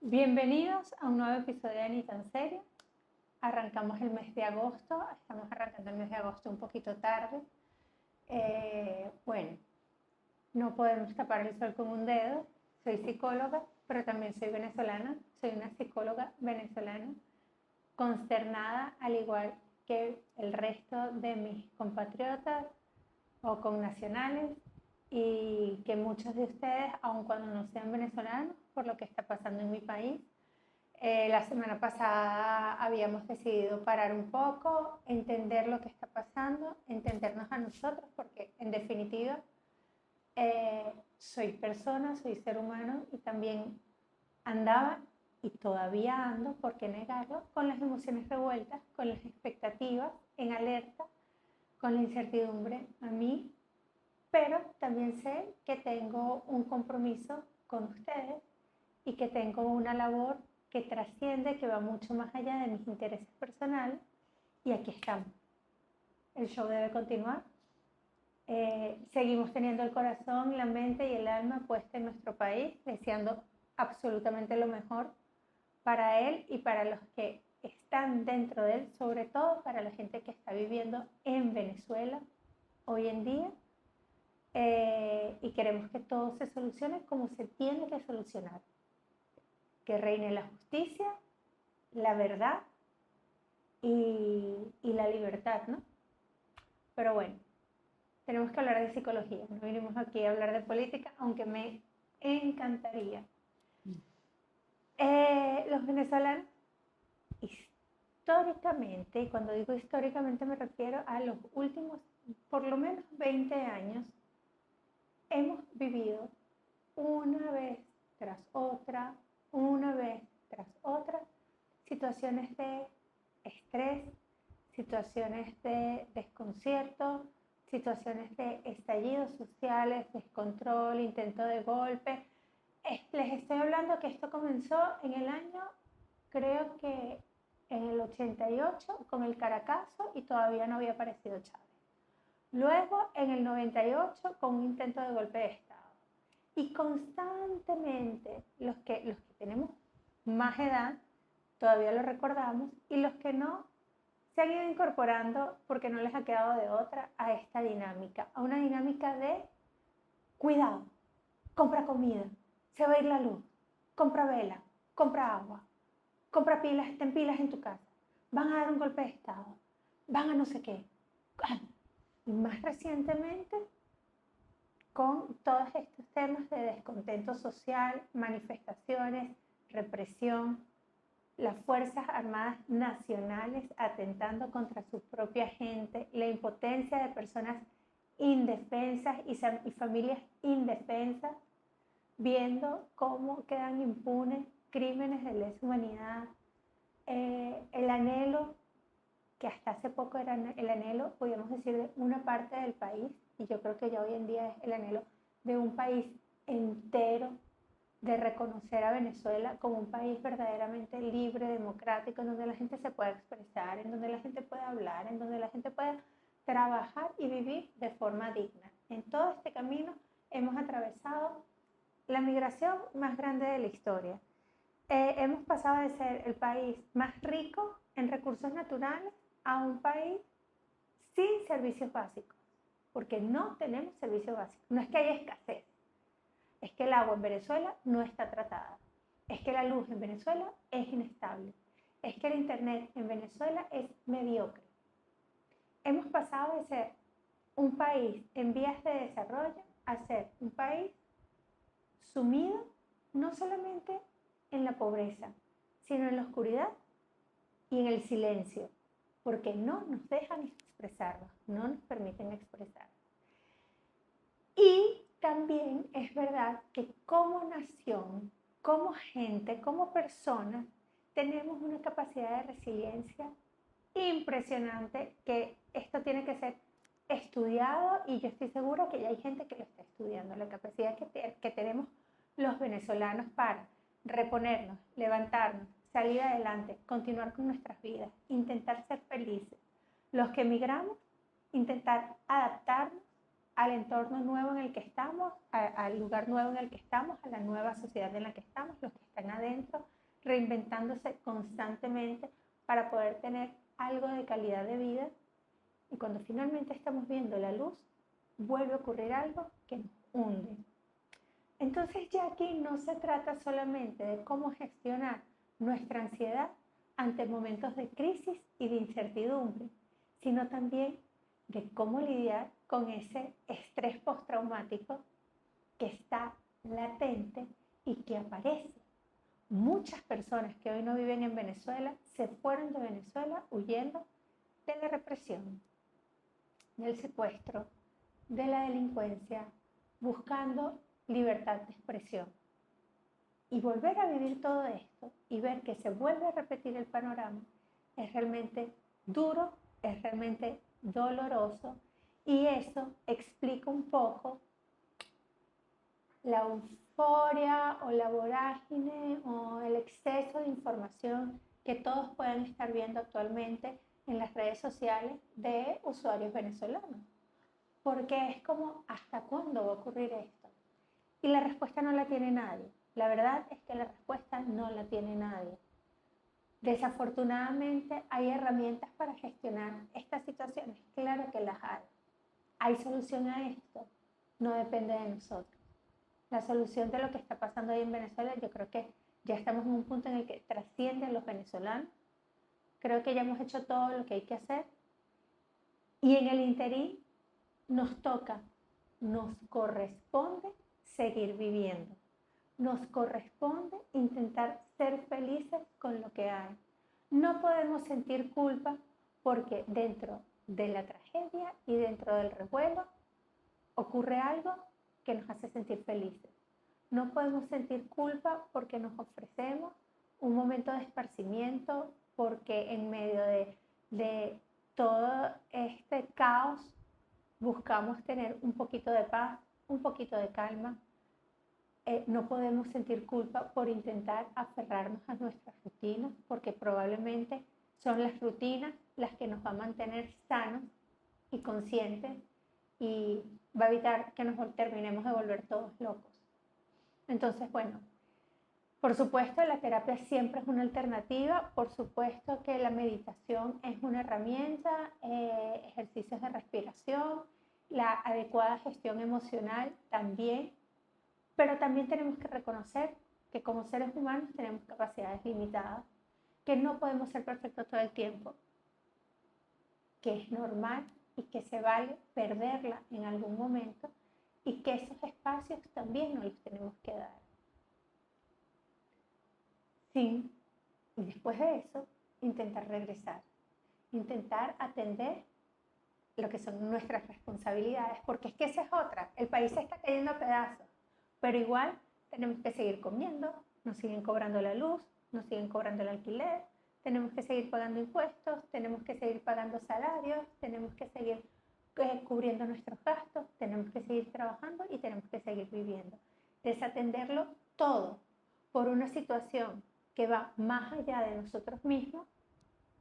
Bienvenidos a un nuevo episodio de Ni tan serio. Arrancamos el mes de agosto, estamos arrancando el mes de agosto un poquito tarde. Bueno, no podemos tapar el sol con un dedo. Soy psicóloga, pero también soy venezolana. Soy una psicóloga venezolana, consternada al igual que el resto de mis compatriotas o connacionales, y que muchos de ustedes, aun cuando no sean venezolanos, por lo que está pasando en mi país. La semana pasada habíamos decidido parar un poco, entender lo que está pasando, entendernos a nosotros, porque en definitiva soy persona, soy ser humano, y también andaba y todavía ando, ¿por qué negarlo?, con las emociones revueltas, con las expectativas en alerta, con la incertidumbre a mí, pero también sé que tengo un compromiso con ustedes y que tengo una labor que trasciende, que va mucho más allá de mis intereses personales, y aquí estamos. El show debe continuar. Seguimos teniendo el corazón, la mente y el alma puesta en nuestro país, deseando absolutamente lo mejor para él y para los que están dentro de él, sobre todo para la gente que está viviendo en Venezuela hoy en día. Y queremos que todo se solucione como se tiene que solucionar. Que reine la justicia, la verdad y la libertad, ¿no? Pero bueno, tenemos que hablar de psicología, no vinimos aquí a hablar de política, aunque me encantaría. Los venezolanos, históricamente, y cuando digo históricamente me refiero a los últimos, por lo menos 20 años, hemos vivido una vez tras otra, situaciones de estrés, situaciones de desconcierto, situaciones de estallidos sociales, descontrol, intento de golpe. Les estoy hablando que esto comenzó en el año, creo que en el 88, con el Caracazo, y todavía no había aparecido Chávez. Luego, en el 98, con un intento de golpe de Estado. Y constantemente, los que tenemos más edad, todavía lo recordamos, y los que no, se han ido incorporando, porque no les ha quedado de otra, a esta dinámica, a una dinámica de cuidado, compra comida, se va a ir la luz, compra vela, compra agua, compra pilas, ten pilas en tu casa, van a dar un golpe de Estado, van a no sé qué. Y más recientemente, con todos estos temas de descontento social, manifestaciones, represión, las Fuerzas Armadas nacionales atentando contra su propia gente, la impotencia de personas indefensas y familias indefensas, viendo cómo quedan impunes crímenes de lesa humanidad, el anhelo, que hasta hace poco era el anhelo, podríamos decir, de una parte del país, y yo creo que ya hoy en día es el anhelo de un país entero, de reconocer a Venezuela como un país verdaderamente libre, democrático, en donde la gente se pueda expresar, en donde la gente pueda hablar, en donde la gente pueda trabajar y vivir de forma digna. En todo este camino hemos atravesado la migración más grande de la historia. Hemos pasado de ser el país más rico en recursos naturales a un país sin servicios básicos, porque no tenemos servicios básicos. No es que haya escasez, es que el agua en Venezuela no está tratada, es que la luz en Venezuela es inestable, es que el internet en Venezuela es mediocre. Hemos pasado de ser un país en vías de desarrollo a ser un país sumido no solamente en la pobreza, sino en la oscuridad y en el silencio, porque no nos dejan expresarnos, no nos permiten expresar. Y también es verdad que como nación, como gente, como personas, tenemos una capacidad de resiliencia impresionante, que esto tiene que ser estudiado, y yo estoy segura que ya hay gente que lo está estudiando, la capacidad que tenemos los venezolanos para reponernos, levantarnos, salir adelante, continuar con nuestras vidas, intentar ser felices. Los que emigramos, intentar adaptarnos al entorno nuevo en el que estamos, al lugar nuevo en el que estamos, a la nueva sociedad en la que estamos, los que están adentro, reinventándose constantemente para poder tener algo de calidad de vida. Y cuando finalmente estamos viendo la luz, vuelve a ocurrir algo que nos hunde. Entonces ya aquí no se trata solamente de cómo gestionar nuestra ansiedad ante momentos de crisis y de incertidumbre, sino también de cómo lidiar con ese estrés postraumático que está latente y que aparece. Muchas personas que hoy no viven en Venezuela se fueron de Venezuela huyendo de la represión, del secuestro, de la delincuencia, buscando libertad de expresión. Y volver a vivir todo esto y ver que se vuelve a repetir el panorama es realmente duro, es realmente doloroso, y eso explica un poco la euforia o la vorágine o el exceso de información que todos pueden estar viendo actualmente en las redes sociales de usuarios venezolanos. Porque es como, ¿hasta cuándo va a ocurrir esto? Y la respuesta no la tiene nadie. La verdad es que la respuesta no la tiene nadie. Desafortunadamente hay herramientas para gestionar estas situaciones. Claro que las hay. ¿Hay solución a esto? No depende de nosotros. La solución de lo que está pasando ahí en Venezuela, yo creo que ya estamos en un punto en el que trascienden los venezolanos. Creo que ya hemos hecho todo lo que hay que hacer. Y en el interín nos toca, nos corresponde seguir viviendo. Nos corresponde intentar ser felices con lo que hay. No podemos sentir culpa porque dentro de la tragedia y dentro del revuelo ocurre algo que nos hace sentir felices. No podemos sentir culpa porque nos ofrecemos un momento de esparcimiento, porque en medio de todo este caos buscamos tener un poquito de paz, un poquito de calma. No podemos sentir culpa por intentar aferrarnos a nuestras rutinas, porque probablemente son las rutinas las que nos van a mantener sanos y conscientes y va a evitar que nos terminemos de volver todos locos. Entonces, bueno, por supuesto la terapia siempre es una alternativa, por supuesto que la meditación es una herramienta, ejercicios de respiración, la adecuada gestión emocional también, pero también tenemos que reconocer que como seres humanos tenemos capacidades limitadas, que no podemos ser perfectos todo el tiempo, que es normal y que se vale perderla en algún momento y que esos espacios también nos los tenemos que dar. Sí, y después de eso, intentar regresar, intentar atender lo que son nuestras responsabilidades, porque es que esa es otra, el país se está cayendo a pedazos, pero igual tenemos que seguir comiendo, nos siguen cobrando la luz, nos siguen cobrando el alquiler, tenemos que seguir pagando impuestos, tenemos que seguir pagando salarios, tenemos que seguir cubriendo nuestros gastos, tenemos que seguir trabajando y tenemos que seguir viviendo. Desatenderlo todo por una situación que va más allá de nosotros mismos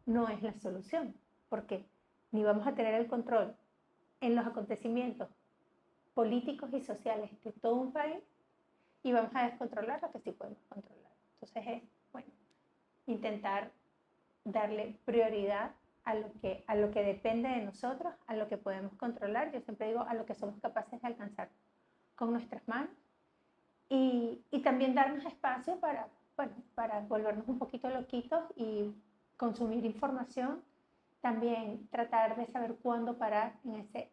no es la solución, porque ni vamos a tener el control en los acontecimientos políticos y sociales de todo un país y vamos a descontrolar lo que sí podemos controlar. Entonces es, bueno, intentar darle prioridad a lo que depende de nosotros, a lo que podemos controlar. Yo siempre digo a lo que somos capaces de alcanzar con nuestras manos y también darnos espacio para, bueno, para volvernos un poquito loquitos y consumir información. También tratar de saber cuándo parar en ese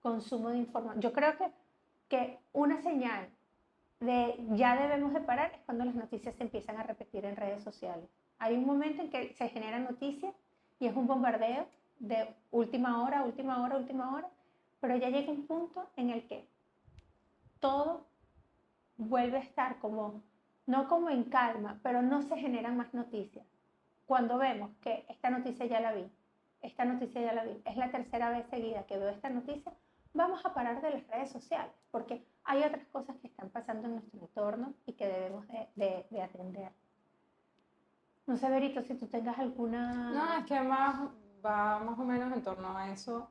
consumo de información. Yo creo que una señal de ya debemos de parar es cuando las noticias se empiezan a repetir en redes sociales. Hay un momento en que se generan noticias y es un bombardeo de última hora, última hora, última hora, pero ya llega un punto en el que todo vuelve a estar como, no como en calma, pero no se generan más noticias. Cuando vemos que esta noticia ya la vi, esta noticia ya la vi, es la tercera vez seguida que veo esta noticia, vamos a parar de las redes sociales, porque hay otras cosas que están pasando en nuestro entorno y que debemos de atender. No sé, Berito, si tú tengas alguna... No, es que va más o menos en torno a eso.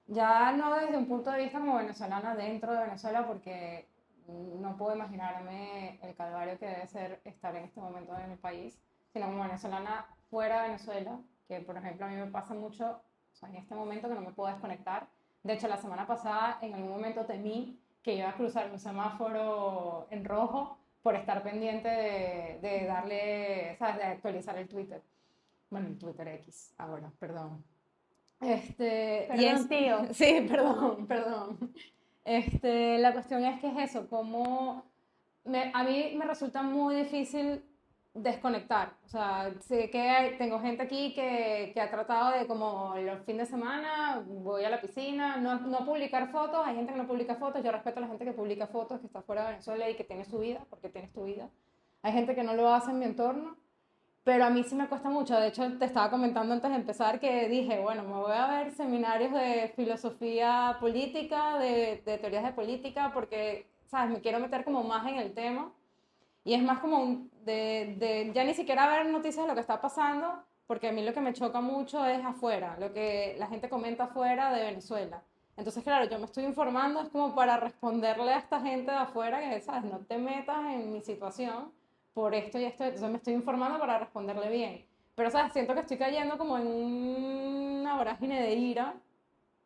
Ya no desde un punto de vista como venezolana dentro de Venezuela, porque no puedo imaginarme el calvario que debe ser estar en este momento en el país, sino como venezolana fuera de Venezuela, que por ejemplo a mí me pasa mucho, o sea, en este momento que no me puedo desconectar. De hecho, la semana pasada en algún momento temí que iba a cruzar un semáforo en rojo por estar pendiente de darle, ¿sabes?, de actualizar el Twitter. Bueno, el Twitter X, ahora, perdón. Perdón, tío. Sí, perdón. La cuestión es que es eso, como a mí me resulta muy difícil desconectar. O sea, sé que tengo gente aquí que ha tratado de como los fines de semana, voy a la piscina, no publicar fotos, hay gente que no publica fotos, yo respeto a la gente que publica fotos, que está fuera de Venezuela y que tiene su vida, porque tienes tu vida. Hay gente que no lo hace en mi entorno, pero a mí sí me cuesta mucho. De hecho, te estaba comentando antes de empezar que dije, bueno, me voy a ver seminarios de filosofía política, de teorías de política, porque, ¿sabes? Me quiero meter como más en el tema. Y es más como ya ni siquiera ver noticias de lo que está pasando, porque a mí lo que me choca mucho es afuera, lo que la gente comenta afuera de Venezuela. Entonces, claro, yo me estoy informando, es como para responderle a esta gente de afuera que, ¿sabes? No te metas en mi situación por esto y esto. Entonces me estoy informando para responderle bien. Pero, ¿sabes? Siento que estoy cayendo como en una vorágine de ira.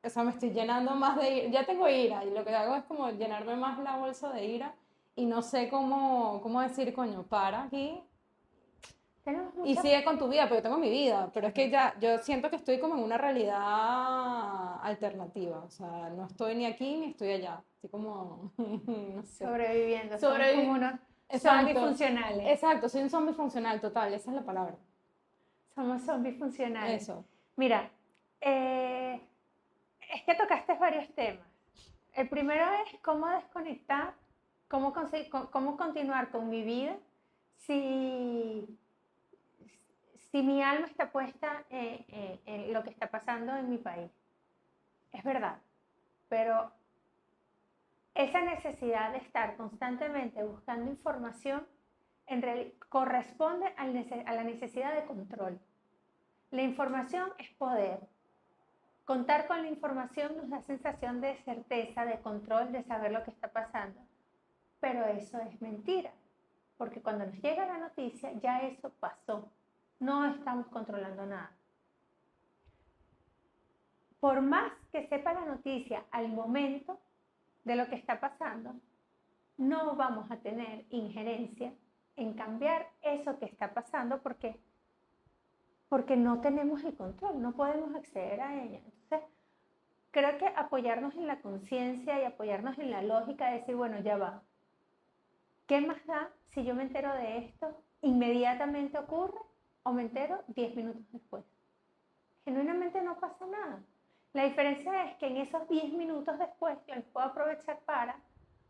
O sea, me estoy llenando más de ira. Ya tengo ira y lo que hago es como llenarme más la bolsa de ira y no sé cómo decir, coño, para aquí Tenemos y mucha. sigue con tu vida, pero yo tengo mi vida. Pero es que ya, yo siento que estoy como en una realidad alternativa. O sea, no estoy ni aquí ni estoy allá. Estoy como, no sé. Sobreviviendo, somos como Sobrevi unos zombies Exacto, funcionales. exacto, soy un zombie funcional, total, esa es la palabra. Somos zombies funcionales. Eso. Mira, es que tocaste varios temas. El primero es cómo desconectar, cómo continuar con mi vida si, si mi alma está puesta en lo que está pasando en mi país. Es verdad, pero esa necesidad de estar constantemente buscando información corresponde a la necesidad de control. La información es poder. Contar con la información nos da sensación de certeza, de control, de saber lo que está pasando. Pero eso es mentira, porque cuando nos llega la noticia ya eso pasó. No estamos controlando nada. Por más que sepa la noticia al momento de lo que está pasando, no vamos a tener injerencia en cambiar eso que está pasando porque no tenemos el control, no podemos acceder a ella. Entonces, creo que apoyarnos en la conciencia y apoyarnos en la lógica de decir, bueno, ya va. ¿Qué más da si yo me entero de esto, inmediatamente ocurre o me entero 10 minutos después? Genuinamente no pasa nada. La diferencia es que en esos 10 minutos después yo les puedo aprovechar para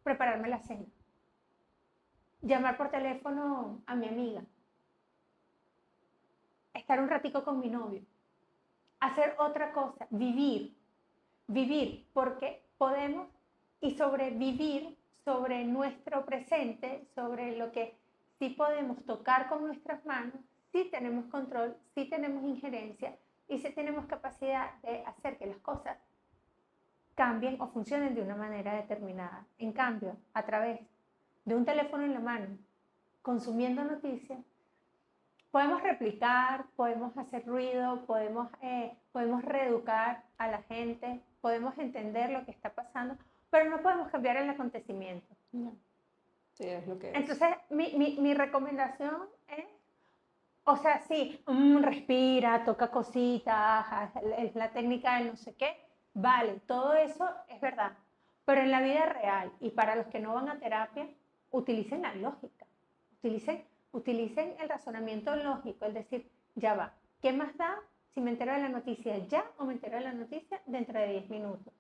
prepararme la cena, llamar por teléfono a mi amiga, estar un ratico con mi novio, hacer otra cosa, vivir, porque podemos y sobrevivir sobre nuestro presente, sobre lo que sí podemos tocar con nuestras manos, sí tenemos control, sí tenemos injerencia y sí tenemos capacidad de hacer que las cosas cambien o funcionen de una manera determinada. En cambio, a través de un teléfono en la mano, consumiendo noticias, podemos replicar, podemos hacer ruido, podemos reeducar a la gente, podemos entender lo que está pasando, pero no podemos cambiar el acontecimiento. No. Sí, es lo que es. Entonces, mi recomendación es, o sea, sí, respira, toca cositas, es la técnica del no sé qué, vale, todo eso es verdad, pero en la vida real y para los que no van a terapia, utilicen la lógica, utilicen el razonamiento lógico, es decir, ya va, ¿qué más da si me entero de la noticia ya o me entero de la noticia dentro de 10 minutos?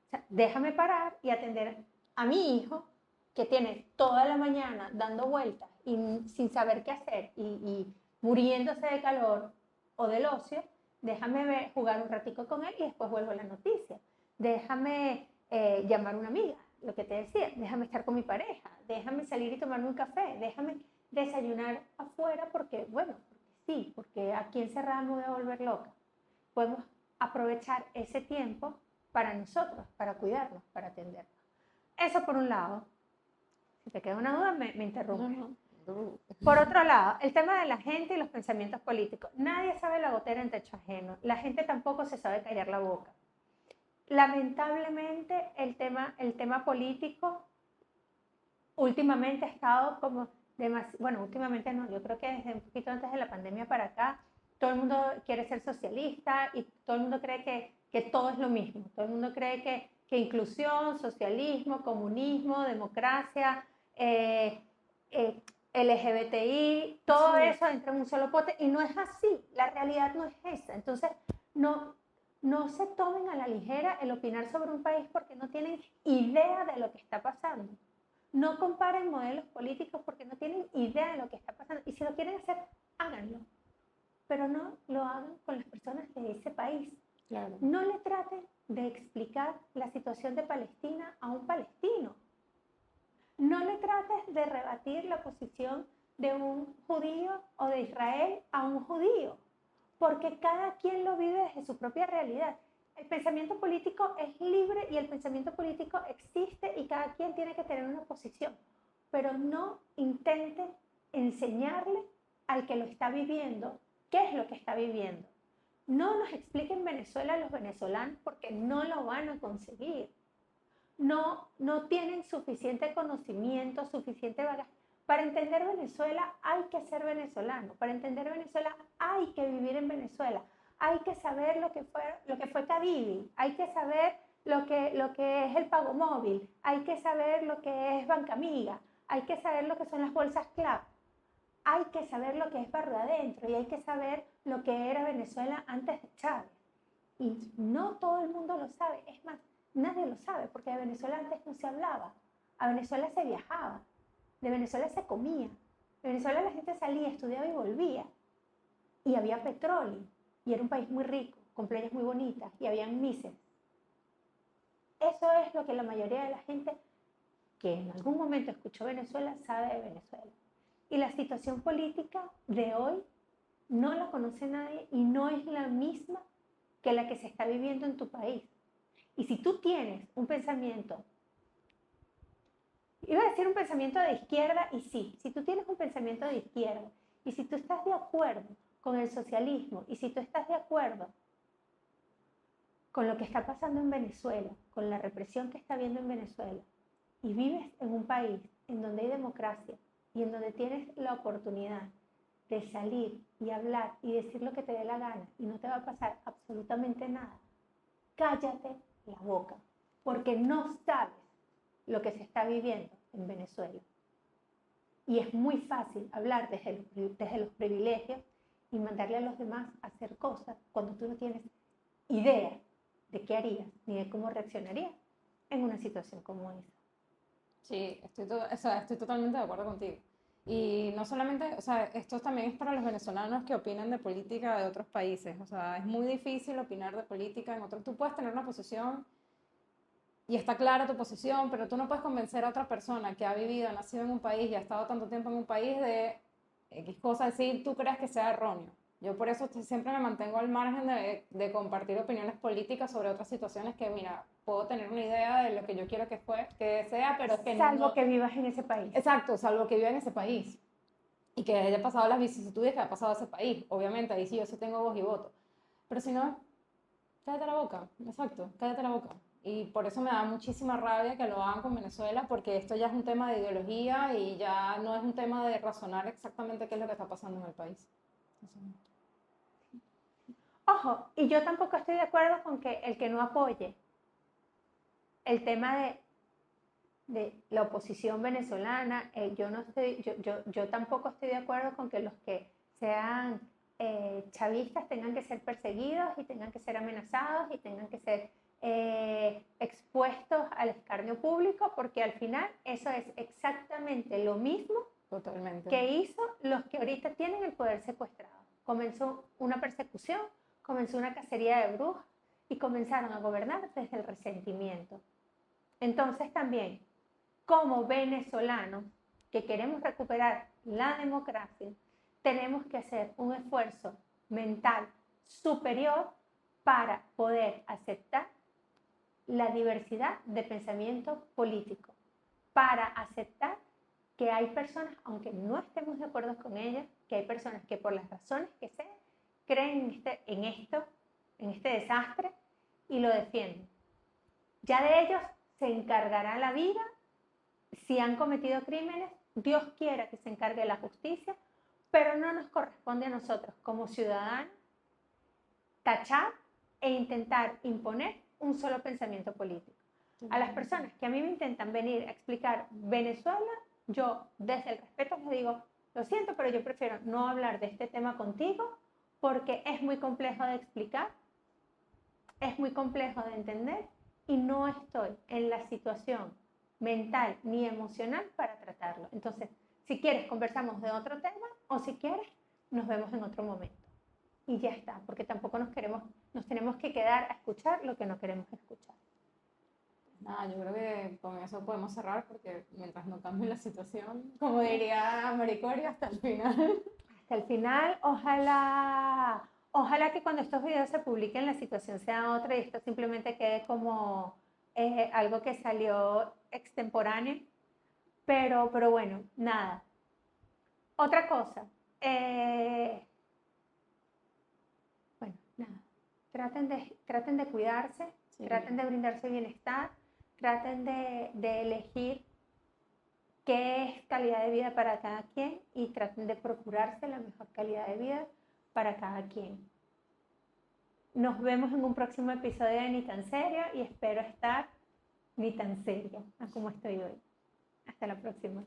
O sea, déjame parar y atender a mi hijo que tiene toda la mañana dando vueltas y sin saber qué hacer y muriéndose de calor o del ocio, déjame jugar un ratico con él y después vuelvo a la noticia. Déjame llamar a una amiga, lo que te decía, déjame estar con mi pareja, déjame salir y tomarme un café, déjame desayunar afuera porque, bueno, porque sí, porque aquí encerrada me voy a volver loca. Podemos aprovechar ese tiempo para nosotros, para cuidarnos, para atendernos. Eso por un lado. Si te queda una duda, me interrumpe. No. Por otro lado, el tema de la gente y los pensamientos políticos. Nadie sabe la gotera en techo ajeno. La gente tampoco se sabe callar la boca. Lamentablemente, el tema político últimamente ha estado como bueno, últimamente no, yo creo que desde un poquito antes de la pandemia para acá, todo el mundo quiere ser socialista y todo el mundo cree que todo es lo mismo. Todo el mundo cree que inclusión, socialismo, comunismo, democracia, LGBTI, todo eso entra en un solo pote y no es así. La realidad no es esa. Entonces, no se tomen a la ligera el opinar sobre un país porque no tienen idea de lo que está pasando. No comparen modelos políticos porque no tienen idea de lo que está pasando. Y si lo quieren hacer, háganlo. Pero no lo hagan con las personas de ese país. Claro. No le traten de explicar la situación de Palestina a un palestino. No le trates de rebatir la posición de un judío o de Israel a un judío, porque cada quien lo vive desde su propia realidad. El pensamiento político es libre y el pensamiento político existe y cada quien tiene que tener una posición, pero no intenten enseñarle al que lo está viviendo qué es lo que está viviendo. No nos expliquen Venezuela a los venezolanos porque no lo van a conseguir. No tienen suficiente conocimiento, suficiente bagaje. Para entender Venezuela hay que ser venezolano. Para entender Venezuela hay que vivir en Venezuela. Hay que saber lo que fue Cadivi. Hay que saber lo que es el pago móvil. Hay que saber lo que es Banca Amiga. Hay que saber lo que son las bolsas CLAP. Hay que saber lo que es Barrio Adentro. Y hay que saber lo que era Venezuela antes de Chávez. Y no todo el mundo lo sabe. Es más, nadie lo sabe, porque de Venezuela antes no se hablaba. A Venezuela se viajaba. De Venezuela se comía. De Venezuela la gente salía, estudiaba y volvía. Y había petróleo. Y era un país muy rico, con playas muy bonitas. Y habían mises. Eso es lo que la mayoría de la gente que en algún momento escuchó Venezuela sabe de Venezuela. Y la situación política de hoy no la conoce nadie y no es la misma que la que se está viviendo en tu país. Y si tú tienes un pensamiento, iba a decir un pensamiento de izquierda, y sí, si tú tienes un pensamiento de izquierda, y si tú estás de acuerdo con el socialismo, y si tú estás de acuerdo con lo que está pasando en Venezuela, con la represión que está habiendo en Venezuela, y vives en un país en donde hay democracia, y en donde tienes la oportunidad de salir y hablar y decir lo que te dé la gana, y no te va a pasar absolutamente nada, cállate la boca, porque no sabes lo que se está viviendo en Venezuela. Y es muy fácil hablar desde los privilegios y mandarle a los demás a hacer cosas cuando tú no tienes idea de qué harías ni de cómo reaccionarías en una situación como esa. Sí, estoy totalmente de acuerdo contigo. Y no solamente, o sea, esto también es para los venezolanos que opinan de política de otros países. O sea, es muy difícil opinar de política en otros. Tú puedes tener una posición y está clara tu posición, pero tú no puedes convencer a otra persona que ha vivido, ha nacido en un país y ha estado tanto tiempo en un país de X cosas, si tú crees que sea erróneo. Yo por eso siempre me mantengo al margen de compartir opiniones políticas sobre otras situaciones que, mira, puedo tener una idea de lo que yo quiero que sea, pero es que salvo no... que vivas en ese país. Exacto, salvo que viva en ese país y que haya pasado las vicisitudes que ha pasado ese país. Obviamente, ahí sí yo sí tengo voz y voto. Pero si no, cállate la boca, exacto, cállate la boca. Y por eso me da muchísima rabia que lo hagan con Venezuela, porque esto ya es un tema de ideología y ya no es un tema de razonar exactamente qué es lo que está pasando en el país. Ojo, y yo tampoco estoy de acuerdo con que el que no apoye el tema de la oposición venezolana, yo tampoco estoy de acuerdo con que los que sean chavistas tengan que ser perseguidos y tengan que ser amenazados y tengan que ser expuestos al escarnio público, porque al final eso es exactamente lo mismo Totalmente. que hizo los que ahorita tienen el poder secuestrado. Comenzó una persecución, comenzó una cacería de brujas y comenzaron a gobernar desde el resentimiento. Entonces también, como venezolanos que queremos recuperar la democracia, tenemos que hacer un esfuerzo mental superior para poder aceptar la diversidad de pensamiento político para aceptar que hay personas, aunque no estemos de acuerdo con ellas, que hay personas que por las razones que sean, creen en este desastre y lo defienden. Ya de ellos se encargará la vida. Si han cometido crímenes, Dios quiera que se encargue la justicia, pero no nos corresponde a nosotros como ciudadanos tachar e intentar imponer un solo pensamiento político. A las personas que a mí me intentan venir a explicar Venezuela, yo desde el respeto les digo, lo siento, pero yo prefiero no hablar de este tema contigo porque es muy complejo de explicar, es muy complejo de entender y no estoy en la situación mental ni emocional para tratarlo. Entonces, si quieres, conversamos de otro tema o si quieres, nos vemos en otro momento. Y ya está, porque tampoco nos tenemos que quedar a escuchar lo que no queremos escuchar. Nada, yo creo que con eso podemos cerrar porque mientras no cambie la situación, como diría Maricoria, hasta el final. Hasta el final, ojalá que cuando estos videos se publiquen la situación sea otra y esto simplemente quede como algo que salió extemporáneo. Pero bueno, nada. Otra cosa. Bueno, nada. Traten de cuidarse, sí. Traten de brindarse bienestar, traten de elegir qué es calidad de vida para cada quien y traten de procurarse la mejor calidad de vida para cada quien. Nos vemos en un próximo episodio de Ni tan serio y espero estar ni tan seria como estoy hoy. Hasta la próxima.